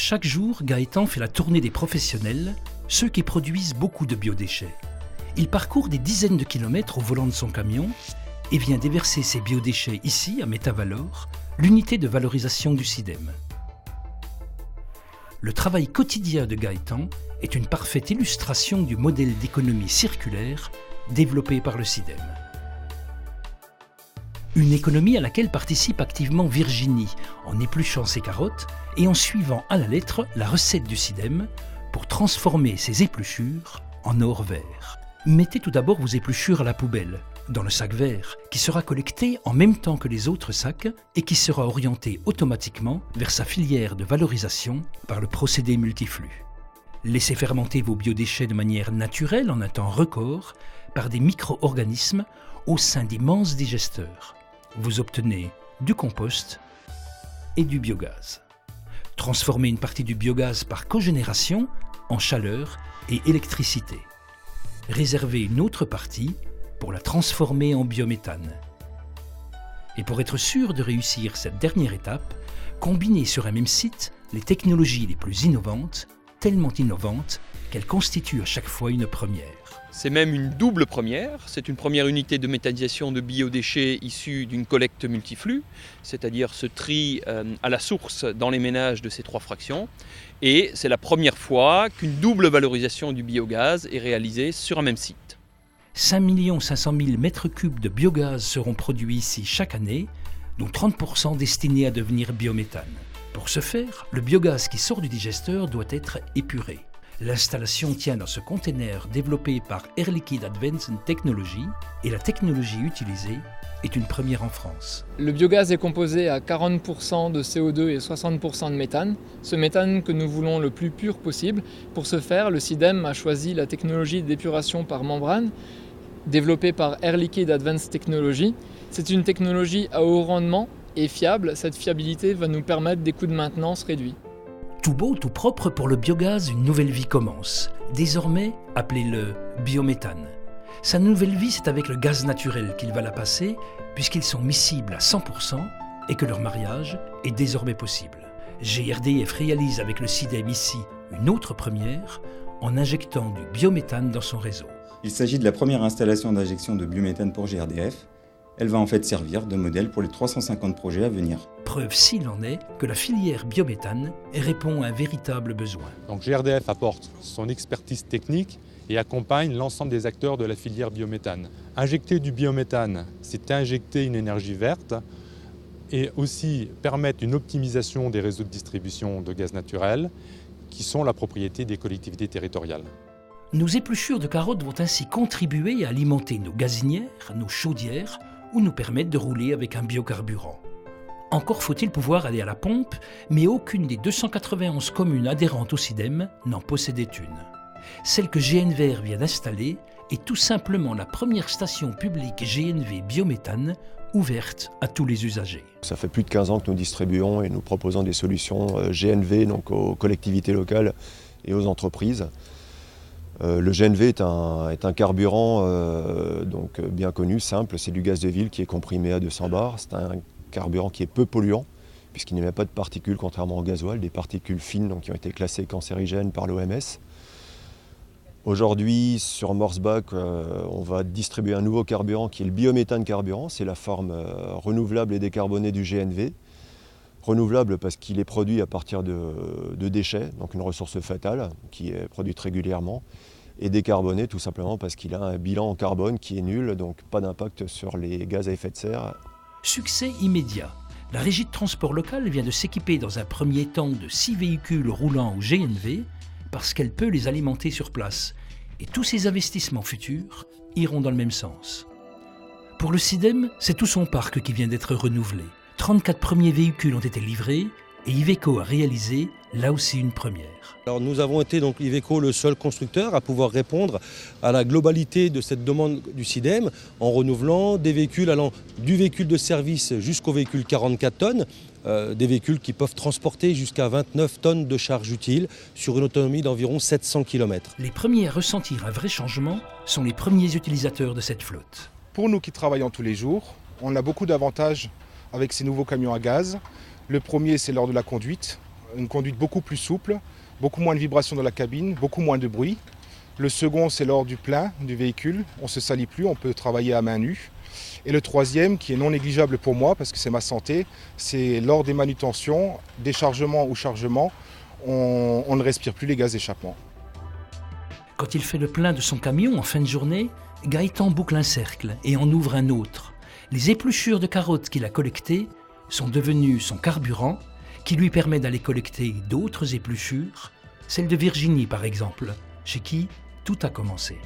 Chaque jour, Gaëtan fait la tournée des professionnels, ceux qui produisent beaucoup de biodéchets. Il parcourt des dizaines de kilomètres au volant de son camion et vient déverser ses biodéchets ici, à Metavalor, l'unité de valorisation du SIDEM. Le travail quotidien de Gaëtan est une parfaite illustration du modèle d'économie circulaire développé par le SIDEM. Une économie à laquelle participe activement Virginie en épluchant ses carottes et en suivant à la lettre la recette du SIDEM pour transformer ses épluchures en or vert. Mettez tout d'abord vos épluchures à la poubelle, dans le sac vert, qui sera collecté en même temps que les autres sacs et qui sera orienté automatiquement vers sa filière de valorisation par le procédé multiflux. Laissez fermenter vos biodéchets de manière naturelle en un temps record par des micro-organismes au sein d'immenses digesteurs. Vous obtenez du compost et du biogaz. Transformez une partie du biogaz par cogénération en chaleur et électricité. Réservez une autre partie pour la transformer en biométhane. Et pour être sûr de réussir cette dernière étape, combinez sur un même site les technologies les plus innovantes, tellement innovantes qu'elles constituent à chaque fois une première. C'est même une double première. C'est une première unité de méthanisation de biodéchets issus d'une collecte multiflux, c'est-à-dire ce tri à la source dans les ménages de ces 3 fractions. Et c'est la première fois qu'une double valorisation du biogaz est réalisée sur un même site. 5 500 000 mètres cubes de biogaz seront produits ici chaque année, dont 30% destinés à devenir biométhane. Pour ce faire, le biogaz qui sort du digesteur doit être épuré. L'installation tient dans ce conteneur développé par Air Liquide Advanced Technology et la technologie utilisée est une première en France. Le biogaz est composé à 40% de CO2 et 60% de méthane. Ce méthane que nous voulons le plus pur possible. Pour ce faire, le SIDEM a choisi la technologie d'épuration par membrane développée par Air Liquide Advanced Technology. C'est une technologie à haut rendement et fiable. Cette fiabilité va nous permettre des coûts de maintenance réduits. Tout beau, tout propre, pour le biogaz, une nouvelle vie commence. Désormais, appelez-le biométhane. Sa nouvelle vie, c'est avec le gaz naturel qu'il va la passer, puisqu'ils sont miscibles à 100% et que leur mariage est désormais possible. GRDF réalise avec le SIDEM ici une autre première, en injectant du biométhane dans son réseau. Il s'agit de la première installation d'injection de biométhane pour GRDF. Elle va en fait servir de modèle pour les 350 projets à venir. Preuve s'il en est que la filière biométhane répond à un véritable besoin. Donc GRDF apporte son expertise technique et accompagne l'ensemble des acteurs de la filière biométhane. Injecter du biométhane, c'est injecter une énergie verte et aussi permettre une optimisation des réseaux de distribution de gaz naturel qui sont la propriété des collectivités territoriales. Nos épluchures de carottes vont ainsi contribuer à alimenter nos gazinières, nos chaudières ou nous permettre de rouler avec un biocarburant. Encore faut-il pouvoir aller à la pompe, mais aucune des 291 communes adhérentes au SIDEM n'en possédait une. Celle que GNVR vient d'installer est tout simplement la première station publique GNV biométhane ouverte à tous les usagers. Ça fait plus de 15 ans que nous distribuons et nous proposons des solutions GNV donc aux collectivités locales et aux entreprises. Le GNV est un carburant donc bien connu, simple, c'est du gaz de ville qui est comprimé à 200 bars. C'est un carburant qui est peu polluant puisqu'il n'émet pas de particules contrairement au gasoil, des particules fines donc, qui ont été classées cancérigènes par l'OMS. Aujourd'hui, sur Morsbach, on va distribuer un nouveau carburant qui est le biométhane carburant. C'est la forme renouvelable et décarbonée du GNV. Renouvelable parce qu'il est produit à partir de déchets, donc une ressource fatale qui est produite régulièrement. Et décarboné tout simplement parce qu'il a un bilan en carbone qui est nul, donc pas d'impact sur les gaz à effet de serre. Succès immédiat. La Régie de transport local vient de s'équiper dans un premier temps de 6 véhicules roulants au GNV parce qu'elle peut les alimenter sur place. Et tous ces investissements futurs iront dans le même sens. Pour le SIDEM, c'est tout son parc qui vient d'être renouvelé. 34 premiers véhicules ont été livrés et Iveco a réalisé là aussi une première. Alors nous avons été donc Iveco le seul constructeur à pouvoir répondre à la globalité de cette demande du SIDEM en renouvelant des véhicules allant du véhicule de service jusqu'au véhicule 44 tonnes, des véhicules qui peuvent transporter jusqu'à 29 tonnes de charge utile sur une autonomie d'environ 700 km. Les premiers à ressentir un vrai changement sont les premiers utilisateurs de cette flotte. Pour nous qui travaillons tous les jours, on a beaucoup d'avantages avec ces nouveaux camions à gaz. Le premier, c'est lors de la conduite. Une conduite beaucoup plus souple, beaucoup moins de vibrations dans la cabine, beaucoup moins de bruit. Le second, c'est lors du plein du véhicule. On ne se salit plus, on peut travailler à main nue. Et le troisième, qui est non négligeable pour moi, parce que c'est ma santé, c'est lors des manutentions, déchargement ou chargement, on ne respire plus les gaz d'échappement. Quand il fait le plein de son camion en fin de journée, Gaëtan boucle un cercle et en ouvre un autre. Les épluchures de carottes qu'il a collectées sont devenues son carburant, qui lui permet d'aller collecter d'autres épluchures, celle de Virginie par exemple, chez qui tout a commencé.